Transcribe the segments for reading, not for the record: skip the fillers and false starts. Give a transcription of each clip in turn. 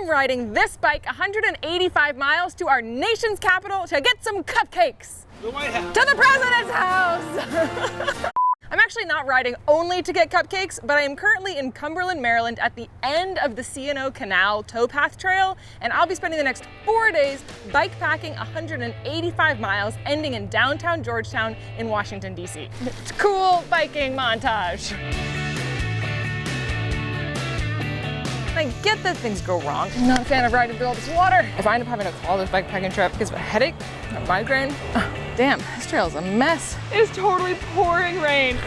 riding this bike 185 miles to our nation's capital to get some cupcakes. The White House. To the president's house. I'm actually not riding only to get cupcakes, but I am currently in Cumberland, Maryland at the end of the C&O Canal Towpath trail, and I'll be spending the next 4 days bikepacking 185 miles, ending in downtown Georgetown in Washington, D.C. It's a cool biking montage. I get that things go wrong. I'm not a fan of riding through all this water. If I end up having to call this bikepacking trip because of a headache, a migraine, damn, this trail is a mess. It is totally pouring rain.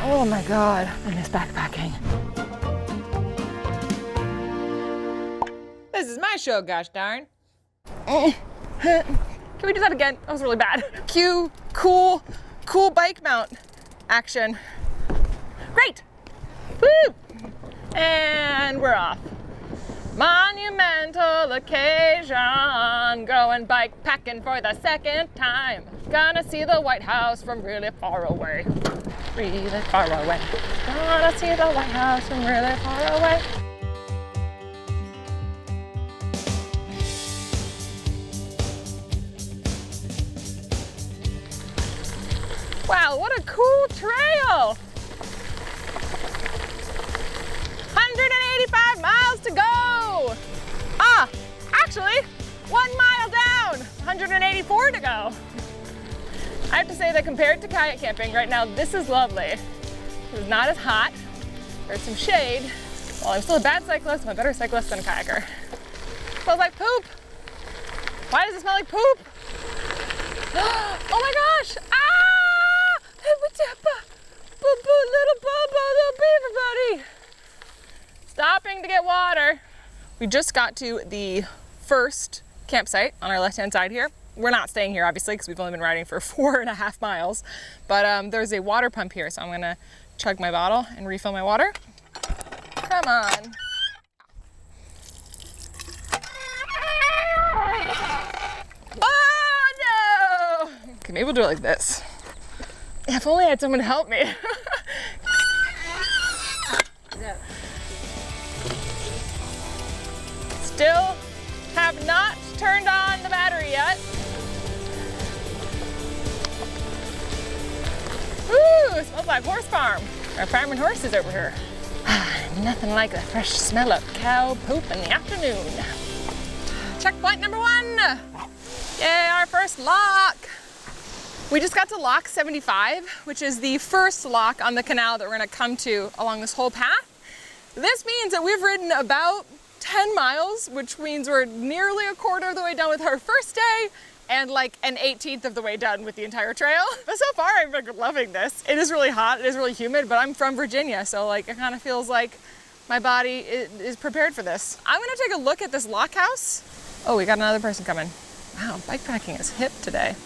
Oh my God, I miss backpacking. This is my show, gosh darn. Can we do that again? That was really bad. Cue cool bike mount action. Great, woo! And we're off. Monumental occasion, going bikepacking for the second time. Gonna see the White House from really far away. Really far away. Gonna see the White House from really far away. Wow, what a cool trail! 185 miles to go! Actually, 1 mile down, 184 to go. I have to say that compared to kayak camping right now, this is lovely. It's not as hot, there's some shade. While I'm still a bad cyclist, I'm a better cyclist than a kayaker. It smells like poop. Why does it smell like poop? Oh my gosh! Little beaver buddy! Stopping to get water. We just got to the first campsite on our left-hand side here. We're not staying here, obviously, because we've only been riding for 4.5 miles. But there's a water pump here, so I'm gonna chug my bottle and refill my water. Come on. Oh no! Okay, maybe we'll do it like this. If only I had someone to help me. Still have not turned on the battery yet. Ooh, it smells like horse farm. Our farming horses over here. Nothing like the fresh smell of cow poop in the afternoon. Checkpoint number 1. Yay, our first lock. We just got to lock 75, which is the first lock on the canal that we're gonna come to along this whole path. This means that we've ridden about 10 miles, which means we're nearly a quarter of the way done with our first day and like an 1/18 of the way done with the entire trail. But so far, I'm like loving this. It is really hot, it is really humid, but I'm from Virginia, so like it kind of feels like my body is prepared for this. I'm gonna take a look at this lock house. Oh, we got another person coming. Wow, bikepacking is hip today.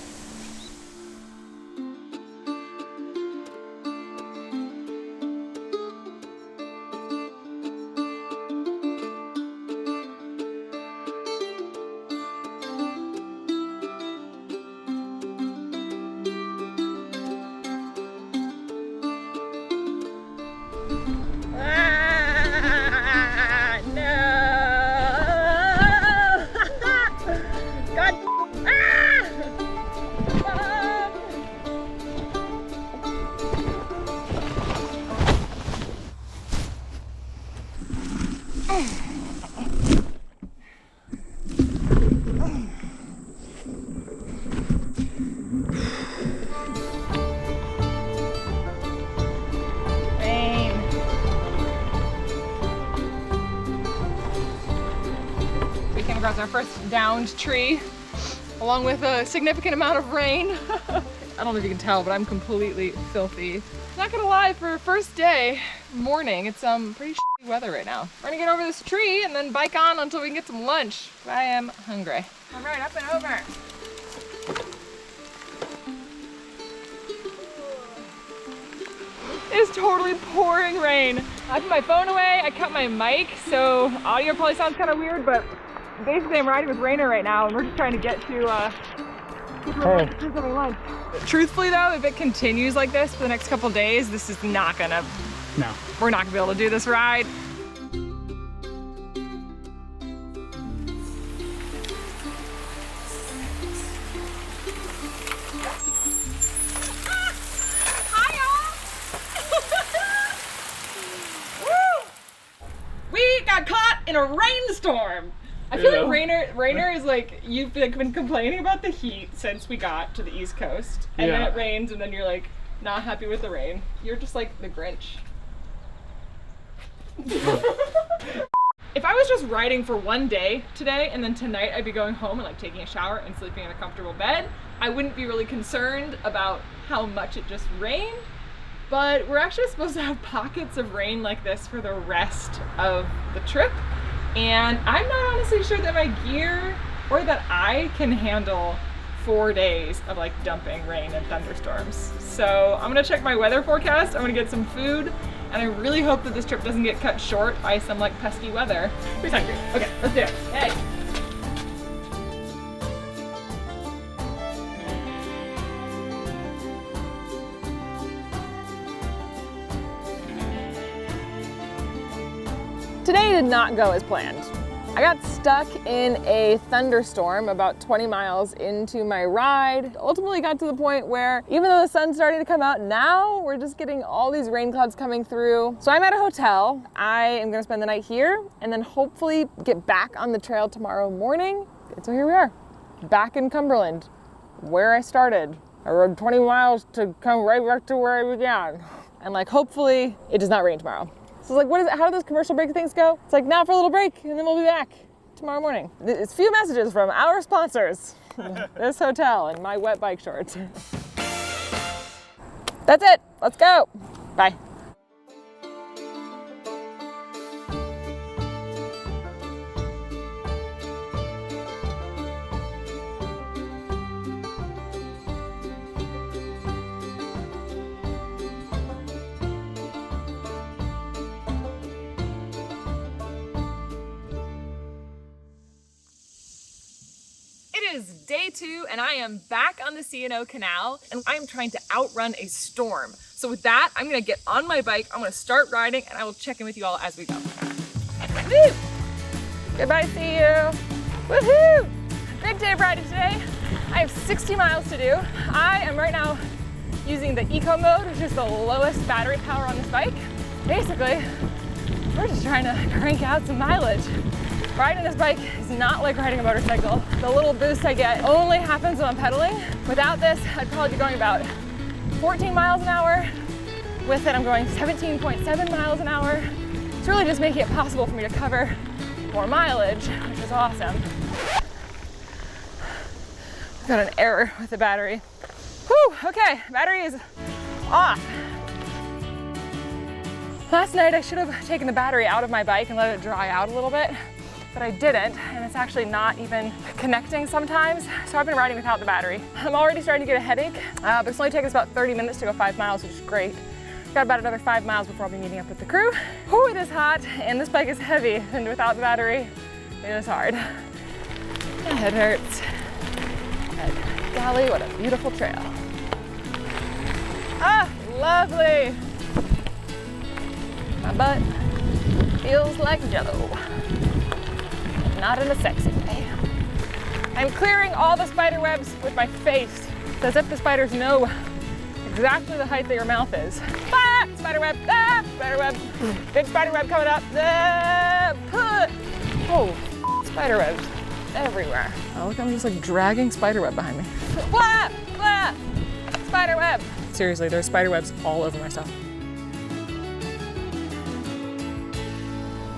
Across our first downed tree, along with a significant amount of rain. I don't know if you can tell, but I'm completely filthy. Not gonna lie, for first day, morning, it's pretty shitty weather right now. We're gonna get over this tree and then bike on until we can get some lunch. I am hungry. All right, up and over. It is totally pouring rain. I put my phone away, I cut my mic, so audio probably sounds kind of weird, but basically I'm riding with Rainer right now and we're just trying to get to lunch. Truthfully though, if it continues like this for the next couple days, this is not gonna, we're not gonna be able to do this ride. in a rainstorm. I feel like Rainer is like, you've been complaining about the heat since we got to the East Coast, and then it rains, and then you're like not happy with the rain. You're just like the Grinch. If I was just riding for one day today, and then tonight I'd be going home and like taking a shower and sleeping in a comfortable bed, I wouldn't be really concerned about how much it just rained. But we're actually supposed to have pockets of rain like this for the rest of the trip. And I'm not honestly sure that my gear or that I can handle 4 days of like dumping rain and thunderstorms. So I'm gonna check my weather forecast, I'm gonna get some food, and I really hope that this trip doesn't get cut short by some like pesky weather. Who's hungry? Okay, let's do it. Hey. Today did not go as planned. I got stuck in a thunderstorm about 20 miles into my ride. Ultimately got to the point where even though the sun's starting to come out now, we're just getting all these rain clouds coming through. So I'm at a hotel. I am gonna spend the night here and then hopefully get back on the trail tomorrow morning. And so here we are, back in Cumberland, where I started. I rode 20 miles to come right back to where I began. And like, hopefully it does not rain tomorrow. So it's like, what is it? How do those commercial break things go? It's like, now for a little break, and then we'll be back tomorrow morning. It's a few messages from our sponsors, this hotel and my wet bike shorts. That's it, let's go. Bye. It is day 2 and I am back on the C&O Canal and I am trying to outrun a storm. So with that, I'm gonna get on my bike, I'm gonna start riding, and I will check in with you all as we go. Woo! Goodbye, see you. Woohoo! Great day of riding today. I have 60 miles to do. I am right now using the eco mode, which is the lowest battery power on this bike. Basically, we're just trying to crank out some mileage. Riding this bike is not like riding a motorcycle. The little boost I get only happens when I'm pedaling. Without this, I'd probably be going about 14 miles an hour. With it, I'm going 17.7 miles an hour. It's really just making it possible for me to cover more mileage, which is awesome. I've got an error with the battery. Whew, okay, battery is off. Last night, I should have taken the battery out of my bike and let it dry out a little bit, but I didn't, and it's actually not even connecting sometimes, so I've been riding without the battery. I'm already starting to get a headache, but it's only taken us about 30 minutes to go 5 miles, which is great. Got about another 5 miles before I'll be meeting up with the crew. Whew, it is hot, and this bike is heavy, and without the battery, it is hard. My head hurts. But golly, what a beautiful trail. Ah, lovely. My butt feels like jello. Not in a sexy way. I'm clearing all the spider webs with my face. It's as if the spiders know exactly the height that your mouth is. Ah, spider web, ah, spider web. Big spider web coming up. Ah, oh, spider webs everywhere. Oh, look, I'm just like dragging spider web behind me. Blah, blah, spider web. Seriously, there's spider webs all over myself.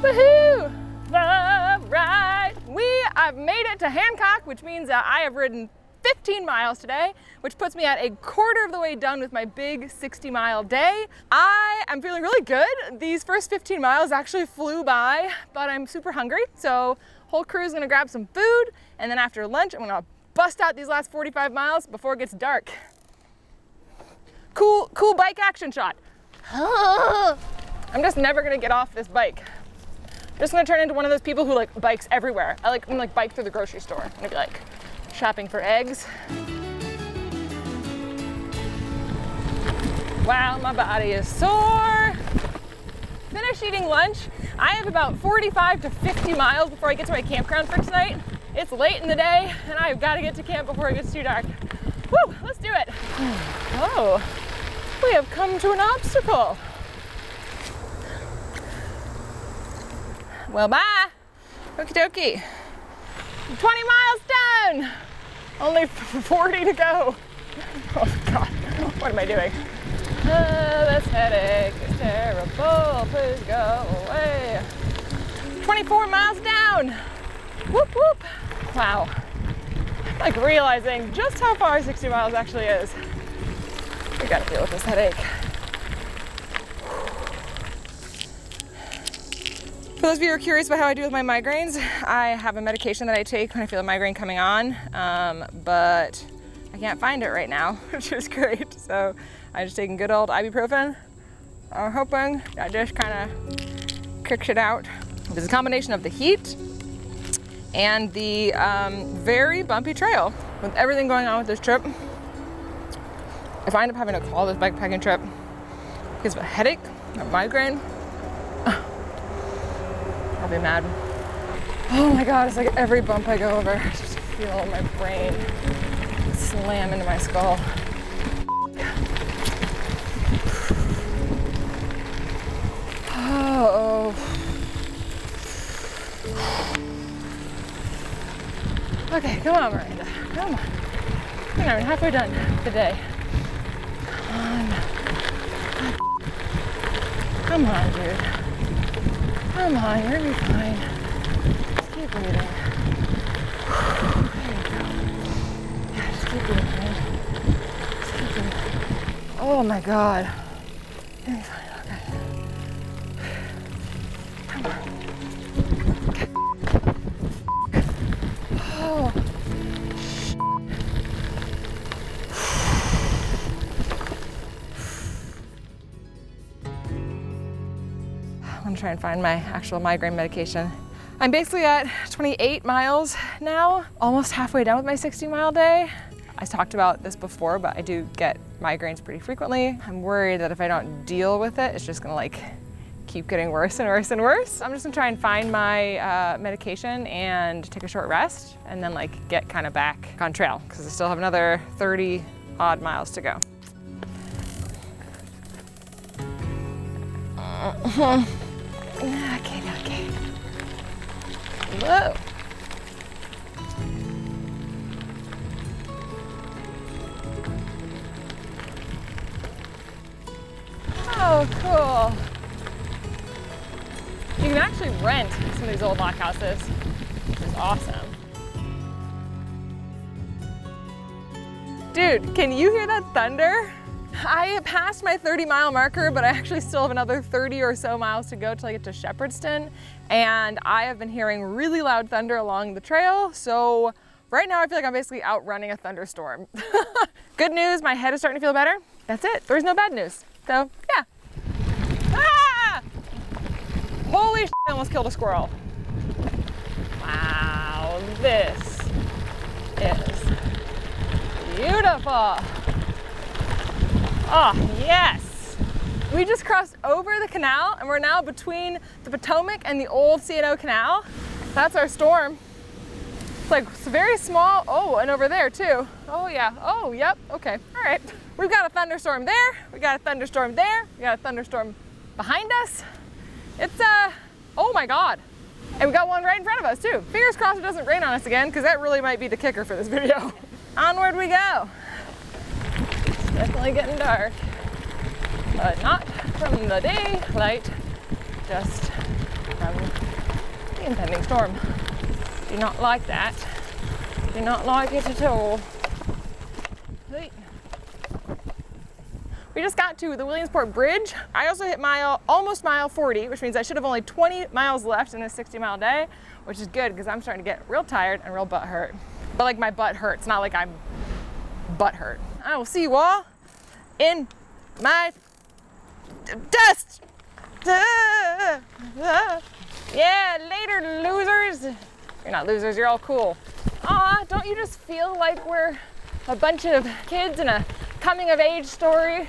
Woohoo! The ride! I've made it to Hancock, which means I have ridden 15 miles today, which puts me at a quarter of the way done with my big 60-mile day. I am feeling really good. These first 15 miles actually flew by, but I'm super hungry, so whole crew's gonna grab some food, and then after lunch, I'm gonna bust out these last 45 miles before it gets dark. Cool bike action shot. I'm just never gonna get off this bike. I'm just gonna turn into one of those people who like bikes everywhere. I'm gonna bike through the grocery store. I'm gonna be like shopping for eggs. Wow, my body is sore. Finished eating lunch. I have about 45 to 50 miles before I get to my campground for tonight. It's late in the day and I've got to get to camp before it gets too dark. Woo, let's do it. Oh, we have come to an obstacle. Well, bye. Okie dokie. 20 miles done. Only 40 to go. Oh God, what am I doing? This headache is terrible. Please go away. 24 miles down. Whoop whoop. Wow. I'm like realizing just how far 60 miles actually is. We gotta deal with this headache. For those of you who are curious about how I deal with my migraines, I have a medication that I take when I feel a migraine coming on, but I can't find it right now, which is great. So I'm just taking good old ibuprofen. I'm hoping that just kind of kicks it out. It's a combination of the heat and the very bumpy trail. With everything going on with this trip, if I end up having to call this bikepacking trip because of a headache, a migraine, I'll be mad. Oh my God, it's like every bump I go over, I just feel my brain slam into my skull. Oh. Okay, come on, Miranda, come on. We're not even halfway done with the day. Come on, dude. Come on, you're gonna be fine. Just keep breathing. There you go. Yeah, just keep breathing, man. Just keep breathing. Oh my God. You're gonna be fine, okay. Come on. Oh. I'm gonna try and find my actual migraine medication. I'm basically at 28 miles now, almost halfway done with my 60-mile day. I talked about this before, but I do get migraines pretty frequently. I'm worried that if I don't deal with it, it's just gonna like keep getting worse and worse and worse. I'm just gonna try and find my medication and take a short rest and then like get kind of back on trail because I still have another 30 odd miles to go. Okay, okay. Whoa. Oh, cool. You can actually rent some of these old lock houses, which is awesome. Dude, can you hear that thunder? I passed my 30-mile marker, but I actually still have another 30 or so miles to go till I get to Shepherdston. And I have been hearing really loud thunder along the trail. So right now I feel like I'm basically outrunning a thunderstorm. Good news, my head is starting to feel better. That's it, there's no bad news. So yeah. Ah! Holy shit, I almost killed a squirrel. Wow, this is beautiful. Oh, yes. We just crossed over the canal and we're now between the Potomac and the old C&O Canal. That's our storm. It's like it's very small. Oh, and over there too. Oh yeah, oh, yep, okay, all right. We've got a thunderstorm there. We got a thunderstorm there. We got a thunderstorm behind us. It's, oh my God. And we got one right in front of us too. Fingers crossed it doesn't rain on us again because that really might be the kicker for this video. Onward we go. Definitely getting dark, but not from the daylight, just from the impending storm. Do not like that. Do not like it at all. We just got to the Williamsport Bridge. I also hit almost mile 40, which means I should have only 20 miles left in a 60-mile day, which is good because I'm starting to get real tired and real butt hurt. But like my butt hurts, not like I'm butt hurt. I will see you all in my dust. Yeah, later, losers. You're not losers, you're all cool. Aw, don't you just feel like we're a bunch of kids in a coming of age story?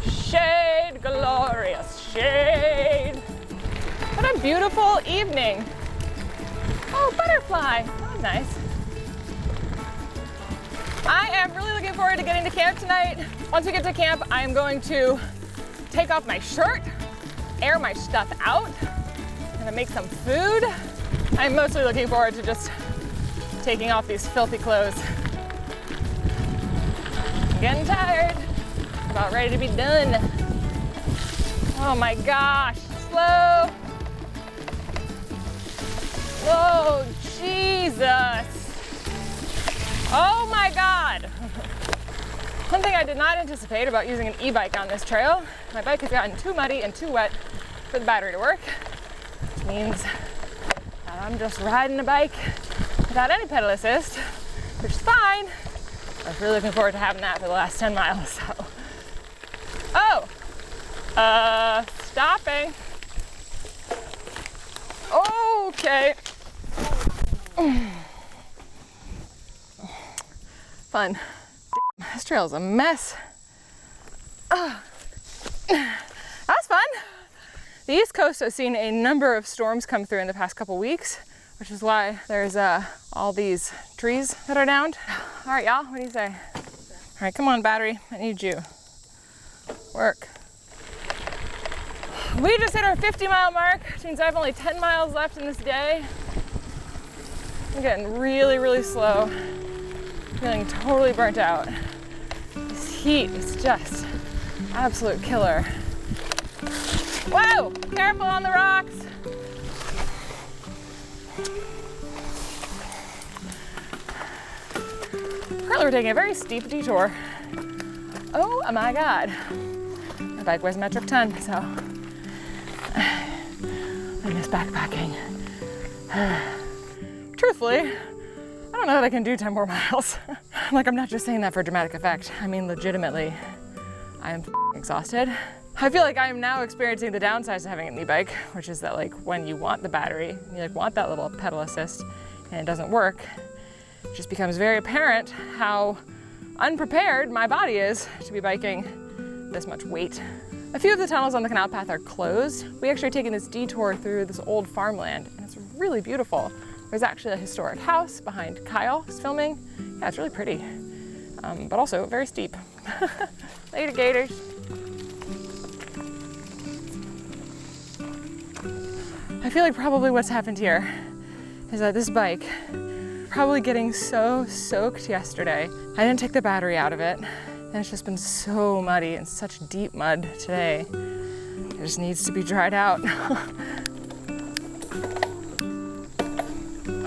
Shade, glorious shade. What a beautiful evening. Oh, butterfly, oh nice. I am really looking forward to getting to camp tonight. Once we get to camp, I am going to take off my shirt air my stuff out. I'm gonna make some food. I'm mostly looking forward to just taking off these filthy clothes. I'm getting tired. About ready to be done. Oh my gosh, slow. Whoa, Jesus. Oh my God. One thing I did not anticipate about using an e-bike on this trail, my bike has gotten too muddy and too wet for the battery to work, which means that I'm just riding a bike without any pedal assist, which is fine. I was really looking forward to having that for the last 10 miles, so. Oh, stopping. Okay. Fun. This trail is a mess. That was fun. The East Coast has seen a number of storms come through in the past couple weeks, which is why there's all these trees that are downed. All right, y'all, what do you say? All right, come on, battery, I need you. Work. We just hit our 50-mile mark, which means I have only 10 miles left in this day. I'm getting really, really slow. Feeling totally burnt out. This heat is just absolute killer. Whoa! Careful on the rocks! Currently we're taking a very steep detour. Oh my God. My bike weighs a metric ton, so I miss backpacking. Truthfully, I don't know that I can do 10 more miles. Like, I'm not just saying that for dramatic effect. I mean, legitimately, I am exhausted. I feel like I am now experiencing the downsides of having an e-bike, which is that, like, when you want the battery, you like want that little pedal assist and it doesn't work, it just becomes very apparent how unprepared my body is to be biking this much weight. A few of the tunnels on the Canal path are closed. We actually are taking this detour through this old farmland, and it's really beautiful. There's actually a historic house behind Kyle's filming. Yeah, it's really pretty, but also very steep. Later, gators. I feel like probably what's happened here is that this bike, probably getting so soaked yesterday, I didn't take the battery out of it, and it's just been so muddy and such deep mud today. It just needs to be dried out.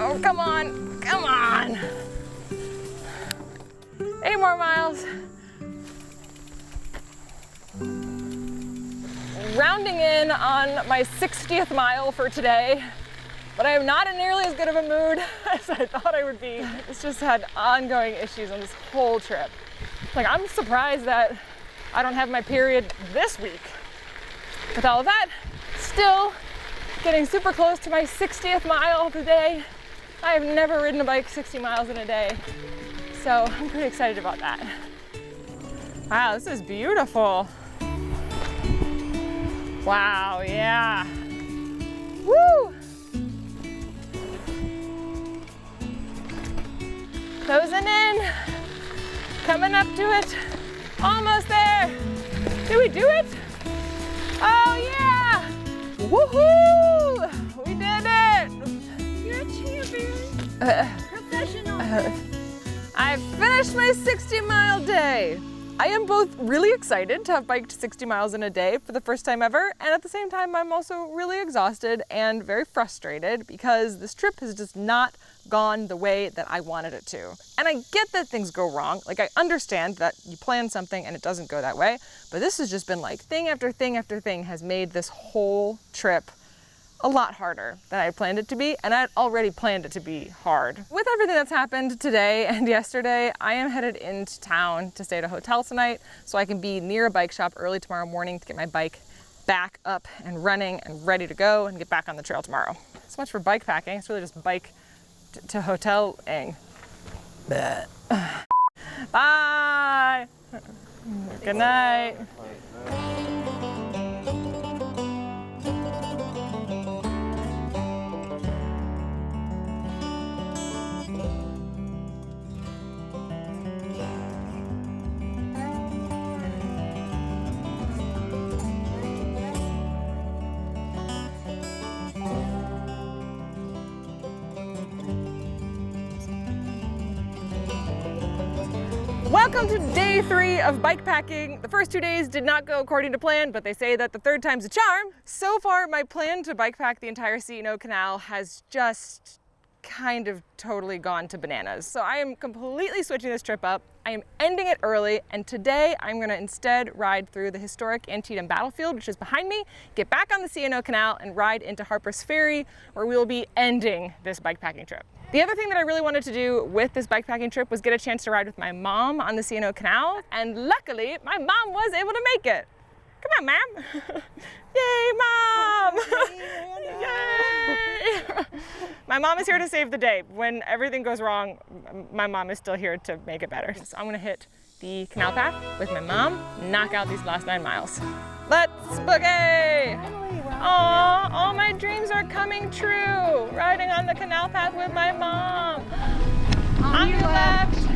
Oh, come on, come on. 8 more miles. Rounding in on my 60th mile for today, but I am not in nearly as good of a mood as I thought I would be. It's just had ongoing issues on this whole trip. Like, I'm surprised that I don't have my period this week. With all of that, still getting super close to my 60th mile of the day. I have never ridden a bike 60 miles in a day, so I'm pretty excited about that. Wow, this is beautiful. Wow, yeah. Woo! Closing in, coming up to it, almost there. Did we do it? Oh yeah! Woohoo! We did it! You're a champion. Professional. I finished my 60-mile day. I am both really excited to have biked 60 miles in a day for the first time ever, and at the same time I'm also really exhausted and very frustrated because this trip has just not gone the way that I wanted it to. And I get that things go wrong. Like, I understand that you plan something and it doesn't go that way, but this has just been like thing after thing after thing has made this whole trip a lot harder than I planned it to be, and I'd already planned it to be hard. With everything that's happened today and yesterday, I am headed into town to stay at a hotel tonight so I can be near a bike shop early tomorrow morning to get my bike back up and running and ready to go and get back on the trail tomorrow. So much for bike packing. It's really just bike to hotel-ing. Bye! Good night. Welcome to day 3 of bike packing. The first 2 days did not go according to plan, but they say that the third time's a charm. So far, my plan to bike pack the entire C&O Canal has just kind of totally gone to bananas. So I am completely switching this trip up. I am ending it early, and today I'm gonna instead ride through the historic Antietam battlefield, which is behind me, get back on the C&O Canal and ride into Harper's Ferry, where we will be ending this bike packing trip. The other thing that I really wanted to do with this bikepacking trip was get a chance to ride with my mom on the C&O Canal, and luckily my mom was able to make it. Come on, Mom. Yay, Mom! Yay! My mom is here to save the day. When everything goes wrong, my mom is still here to make it better. So I'm gonna hit the Canal Path with my mom, knock out these last 9 miles. Let's boogie! Aww, all my dreams are coming true. Riding on the Canal Path with my mom. On your left.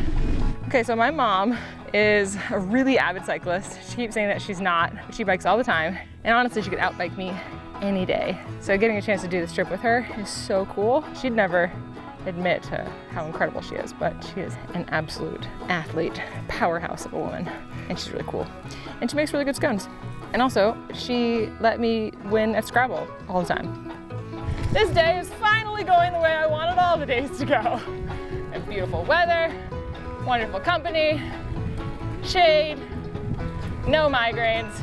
Okay, so my mom is a really avid cyclist. She keeps saying that she's not, but she bikes all the time. And honestly, she could outbike me any day. So getting a chance to do this trip with her is so cool. She'd never admit to how incredible she is, but she is an absolute athlete, powerhouse of a woman. And she's really cool. And she makes really good scones. And also, she let me win at Scrabble all the time. This day is finally going the way I wanted all the days to go. And beautiful weather, wonderful company, shade, no migraines,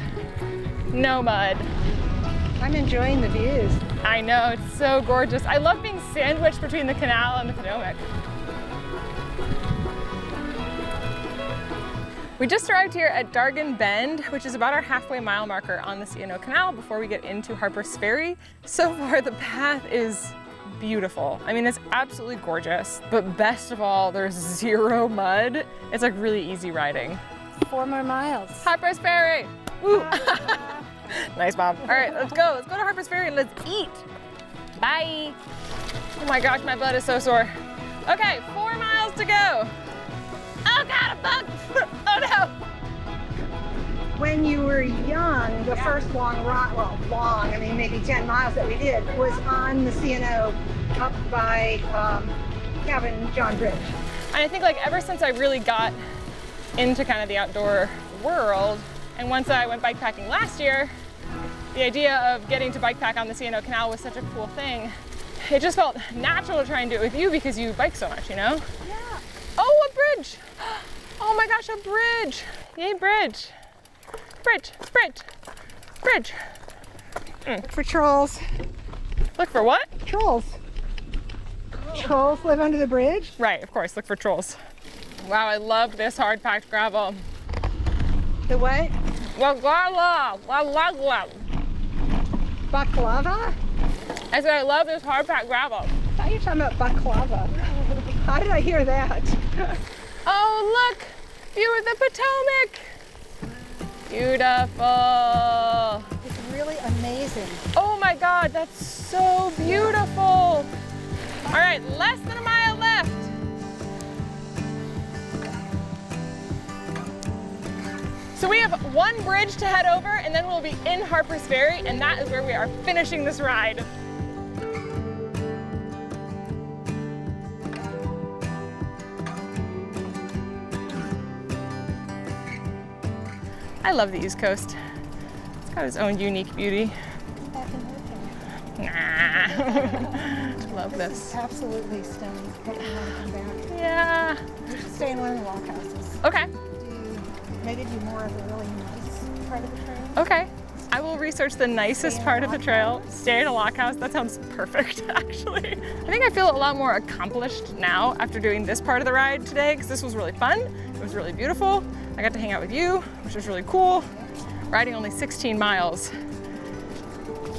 no mud. I'm enjoying the views. I know, it's so gorgeous. I love being sandwiched between the canal and the Potomac. We just arrived here at Dargan Bend, which is about our halfway mile marker on the C&O Canal before we get into Harper's Ferry. So far, the path is beautiful. I mean, it's absolutely gorgeous, but best of all, there's zero mud. It's like really easy riding. 4 more miles. Harper's Ferry! Woo! Nice, Mom. All right, let's go. Let's go to Harper's Ferry and let's eat. Bye. Oh my gosh, my butt is so sore. Okay, 4 miles to go. Oh God, a bug! Oh no! When you were young, the first long ride, well, long, I mean maybe 10 miles that we did, was on the C&O up by Cabin John Bridge. And I think like ever since I really got into kind of the outdoor world, and once I went bikepacking last year, the idea of getting to bike pack on the C&O Canal was such a cool thing. It just felt natural to try and do it with you because you bike so much, you know? Yeah. Oh, a bridge! Oh my gosh, a bridge! Yay, bridge! Bridge, bridge, bridge. Look for trolls. Look for what? Trolls. Trolls live under the bridge? Right, of course, look for trolls. Wow, I love this hard-packed gravel. The what? Baklava? I said I love this hard-packed gravel. I thought you were talking about baklava. How did I hear that? Oh, look! View of the Potomac! Beautiful! It's really amazing. Oh my God, that's so beautiful! All right, less than a mile left. So we have one bridge to head over, and then we'll be in Harper's Ferry, and that is where we are finishing this ride. I love the East Coast. It's got its own unique beauty. Back and look Nah. Love This this. is absolutely stunning. Hope you want to come back. Yeah. We should stay in one of the walk houses. Okay. Maybe do more of the really nice part of the trail. Okay. I will research the nicest part of the trail. Stay in a lock house. That sounds perfect, actually. I think I feel a lot more accomplished now after doing this part of the ride today, because this was really fun. It was really beautiful. I got to hang out with you, which was really cool. Riding only 16 miles,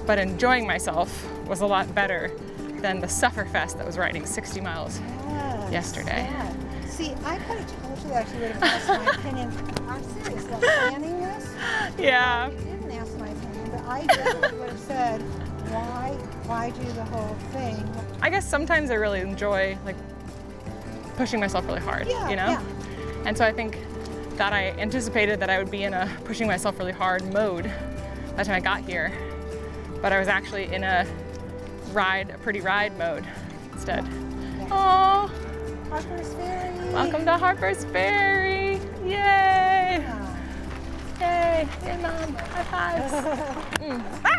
but enjoying myself was a lot better than the sufferfest that was riding 60 miles yesterday. Yeah. See, I could have told you that you would have asked my opinion. I'm serious about planning this. Yeah. You didn't ask my opinion, but I definitely would have said, why do the whole thing? I guess sometimes I really enjoy like pushing myself really hard, Yeah, you know? yeah. And so I think that I anticipated that I would be in a pushing myself really hard mode by the time I got here, but I was actually in a pretty ride mode instead. Yeah. Aww. Harper's Ferry. Welcome to Harper's Ferry. Yay! Yay! Yay, Mom! High fives! Ah!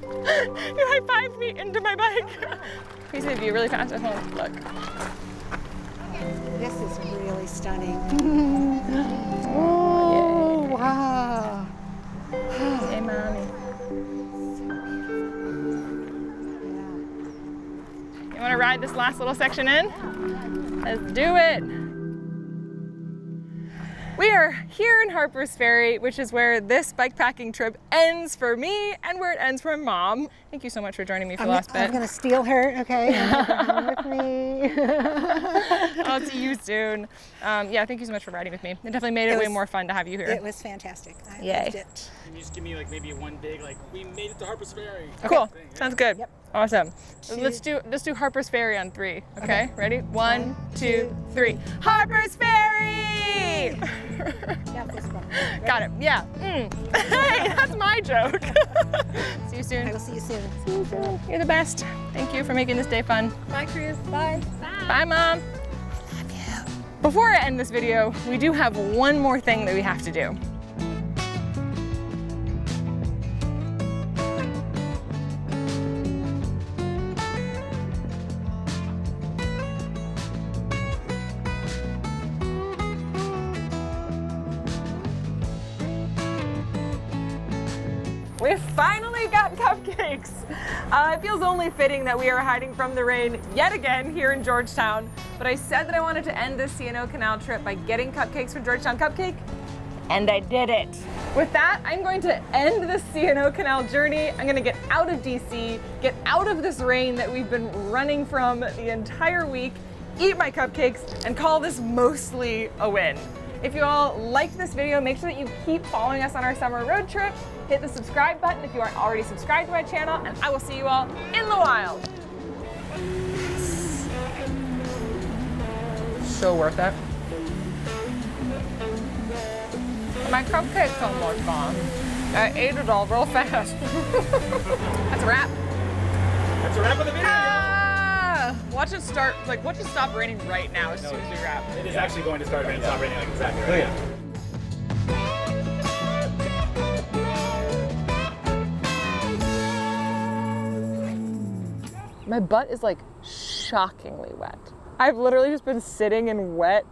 You high-fived me into my bike. Can you see the view really fast? Look. This is really stunning. Oh, wow. Hey, Mommy. You want to ride this last little section in? Let's do it. We are here in Harper's Ferry, which is where this bikepacking trip ends for me and where it ends for Mom. Thank you so much for joining me for the last bit. I'm gonna steal her, okay? And with me. I'll see you soon. Yeah, thank you so much for riding with me. It definitely made it way more fun to have you here. It was fantastic. I loved it. Can you just give me like maybe one big like we made it to Harper's Ferry? Cool. Sounds good. Yep. Awesome. Let's do Harper's Ferry on 3. Okay? Ready? 1, 2, 3. Harper's Ferry! Got it. Yeah. Hey, that's my joke. See you soon. I will see you soon. See you soon. You're the best. Thank you for making this day fun. Bye, Chris. Bye. Bye, Mom. Love you. Before I end this video, we do have one more thing that we have to do. We finally got cupcakes. It feels only fitting that we are hiding from the rain yet again here in Georgetown, but I said that I wanted to end this C&O Canal trip by getting cupcakes from Georgetown Cupcake, and I did it. With that, I'm going to end the C&O Canal journey. I'm gonna get out of DC, get out of this rain that we've been running from the entire week, eat my cupcakes, and call this mostly a win. If you all liked this video, make sure that you keep following us on our summer road trip. Hit the subscribe button if you aren't already subscribed to my channel, and I will see you all in the wild. So worth it. My cupcake's almost gone. I ate it all real fast. That's a wrap. That's a wrap of the video. Watch it start, watch it stop raining right now as soon as we wrap. It is actually going to start raining. Stop raining like exactly right now. My butt is like shockingly wet. I've literally just been sitting in wet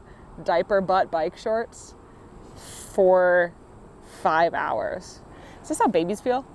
diaper butt bike shorts for 5 hours. Is this how babies feel?